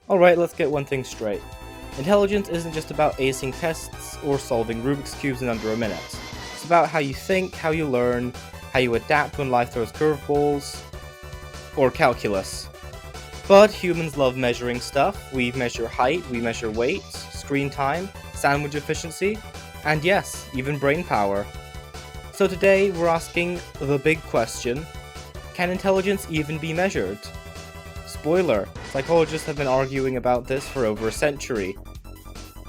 Alright, let's get one thing straight. Intelligence isn't just about acing tests or solving Rubik's Cubes in under a minute. It's about how you think, how you learn, how you adapt when life throws curveballs, or calculus. But humans love measuring stuff. We measure height, we measure weight, screen time, sandwich efficiency, and yes, even brain power. So today we're asking the big question, can intelligence even be measured? Spoiler, psychologists have been arguing about this for over a century.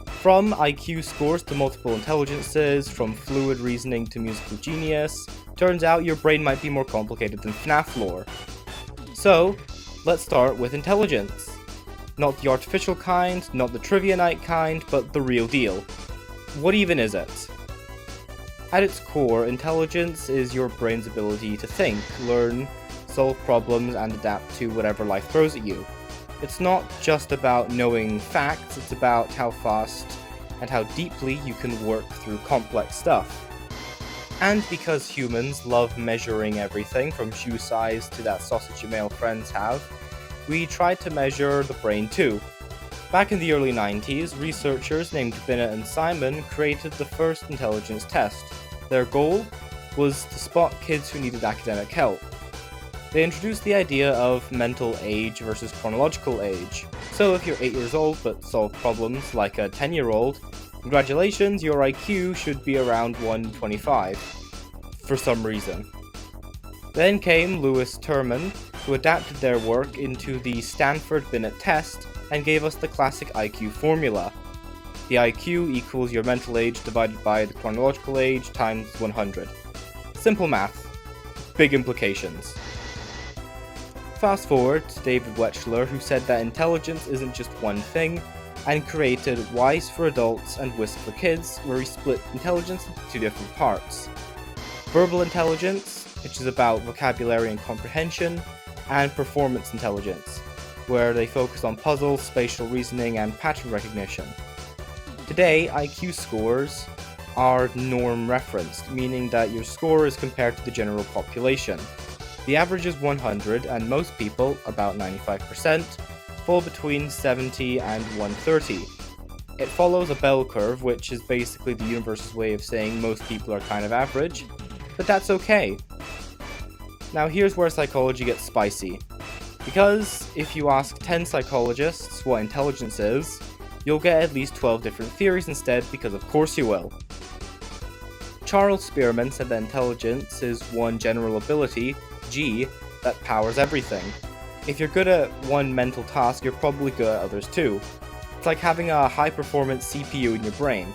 From IQ scores to multiple intelligences, from fluid reasoning to musical genius, turns out your brain might be more complicated than FNAF lore. So, let's start with intelligence. Not the artificial kind, not the trivia night kind, but the real deal. What even is it? At its core, intelligence is your brain's ability to think, learn, solve problems, and adapt to whatever life throws at you. It's not just about knowing facts, it's about how fast and how deeply you can work through complex stuff. And because humans love measuring everything from shoe size to that sausage your male friends have, we tried to measure the brain too. Back in the early 90s, researchers named Binet and Simon created the first intelligence test. Their goal was to spot kids who needed academic help. They introduced the idea of mental age versus chronological age. So if you're 8 years old but solve problems like a 10-year-old, congratulations, your IQ should be around 125. For some reason. Then came Lewis Terman, who adapted their work into the Stanford Binet test and gave us the classic IQ formula. The IQ equals your mental age divided by the chronological age times 100. Simple math. Big implications. Fast forward to David Wechsler, who said that intelligence isn't just one thing, and created Wise for Adults and Whisk for Kids, where he split intelligence into two different parts. Verbal intelligence, which is about vocabulary and comprehension, and performance intelligence, where they focus on puzzles, spatial reasoning, and pattern recognition. Today, IQ scores are norm referenced, meaning that your score is compared to the general population. The average is 100, and most people, about 95%, fall between 70 and 130. It follows a bell curve, which is basically the universe's way of saying most people are kind of average, but that's okay. Now here's where psychology gets spicy. Because if you ask 10 psychologists what intelligence is, you'll get at least 12 different theories instead, because of course you will. Charles Spearman said that intelligence is one general ability, G, that powers everything. If you're good at one mental task, you're probably good at others too. It's like having a high-performance CPU in your brain.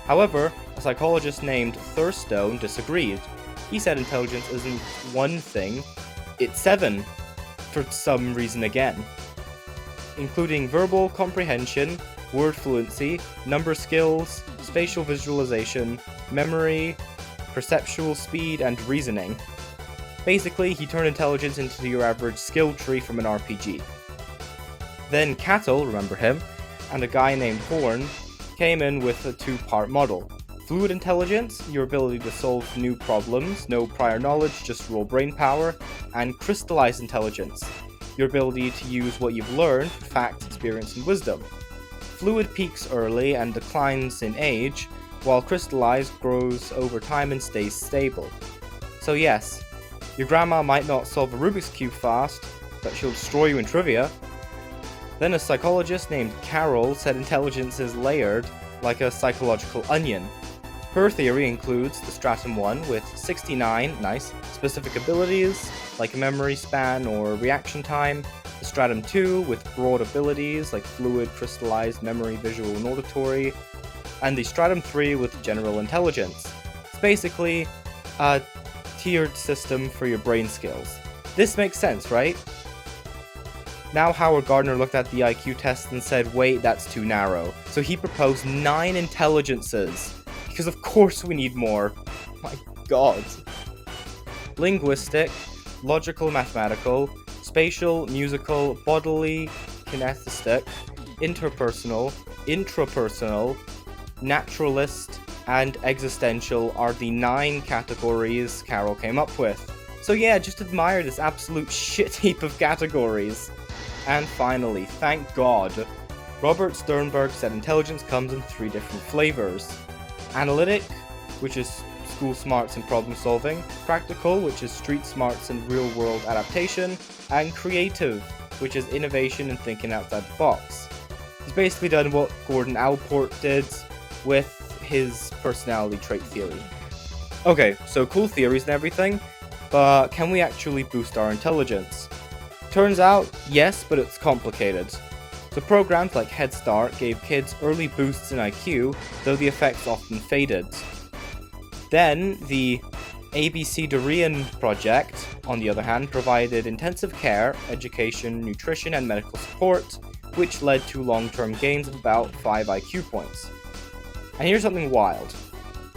However, a psychologist named Thurstone disagreed. He said intelligence isn't one thing, it's 7, for some reason again. Including verbal comprehension, word fluency, number skills, spatial visualization, memory, perceptual speed, and reasoning. Basically, he turned intelligence into your average skill tree from an RPG. Then Cattle, remember him, and a guy named Horn came in with a two-part model. Fluid intelligence, your ability to solve new problems, no prior knowledge, just raw brain power, and crystallized intelligence, your ability to use what you've learned, facts, experience, and wisdom. Fluid peaks early and declines in age, while crystallized grows over time and stays stable. So yes, your grandma might not solve a Rubik's Cube fast, but she'll destroy you in trivia. Then a psychologist named Carol said intelligence is layered like a psychological onion. Her theory includes the Stratum 1 with 69, nice, specific abilities like memory span or reaction time, the Stratum 2 with broad abilities like fluid, crystallized, memory, visual, and auditory, and the Stratum 3 with general intelligence. It's basically a tiered system for your brain skills. This makes sense, right? Now Howard Gardner looked at the IQ test and said, wait, that's too narrow. So he proposed 9 intelligences. Because of course we need more. My god. Linguistic, logical mathematical, spatial, musical, bodily, kinesthetic, interpersonal, intrapersonal, naturalist, and existential are the 9 categories Carol came up with. So yeah, just admire this absolute shit heap of categories. And finally, thank God, Robert Sternberg said intelligence comes in 3 different flavors. Analytic, which is school smarts and problem solving, practical, which is street smarts and real world adaptation, and creative, which is innovation and thinking outside the box. He's basically done what Gordon Allport did with his personality trait theory. Okay, so cool theories and everything, but can we actually boost our intelligence? Turns out, yes, but it's complicated. So programs like Head Start gave kids early boosts in IQ, though the effects often faded. Then, the ABC Durian project, on the other hand, provided intensive care, education, nutrition, and medical support, which led to long-term gains of about 5 IQ points. And here's something wild.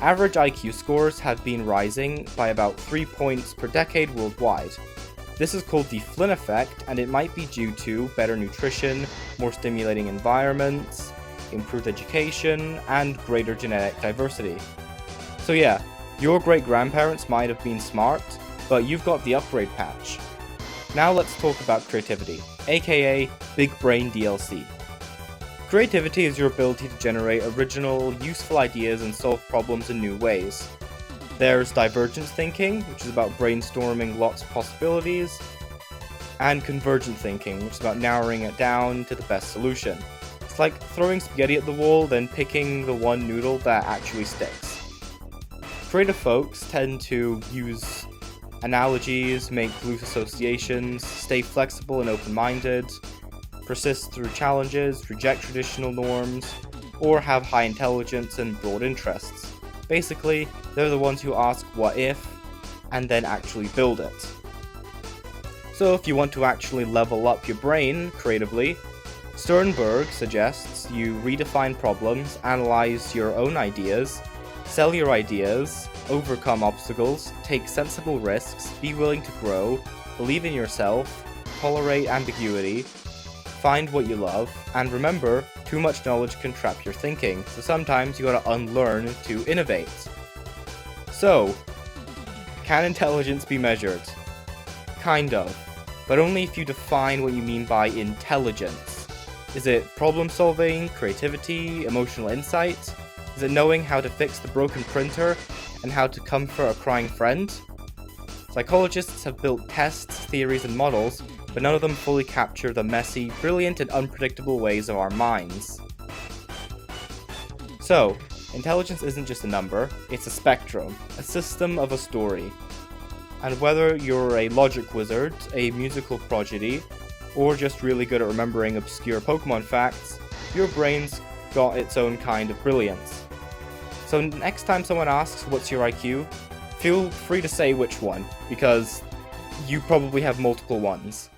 Average IQ scores have been rising by about 3 points per decade worldwide. This is called the Flynn effect, and it might be due to better nutrition, more stimulating environments, improved education, and greater genetic diversity. So yeah, your great-grandparents might have been smart, but you've got the upgrade patch. Now let's talk about creativity, aka Big Brain DLC. Creativity is your ability to generate original, useful ideas and solve problems in new ways. There's divergent thinking, which is about brainstorming lots of possibilities, and convergent thinking, which is about narrowing it down to the best solution. It's like throwing spaghetti at the wall, then picking the one noodle that actually sticks. Creative folks tend to use analogies, make loose associations, stay flexible and open-minded, persist through challenges, reject traditional norms, or have high intelligence and broad interests. Basically, they're the ones who ask what if, and then actually build it. So if you want to actually level up your brain creatively, Sternberg suggests you redefine problems, analyze your own ideas, sell your ideas, overcome obstacles, take sensible risks, be willing to grow, believe in yourself, tolerate ambiguity, find what you love, and remember, too much knowledge can trap your thinking, so sometimes you gotta unlearn to innovate. So, can intelligence be measured? Kind of, but only if you define what you mean by intelligence. Is it problem solving, creativity, emotional insight? Is it knowing how to fix the broken printer and how to comfort a crying friend? Psychologists have built tests, theories, and models, but none of them fully capture the messy, brilliant, and unpredictable ways of our minds. So, intelligence isn't just a number, it's a spectrum, a system of a story. And whether you're a logic wizard, a musical prodigy, or just really good at remembering obscure Pokemon facts, your brain's got its own kind of brilliance. So next time someone asks what's your IQ, feel free to say which one, because you probably have multiple ones.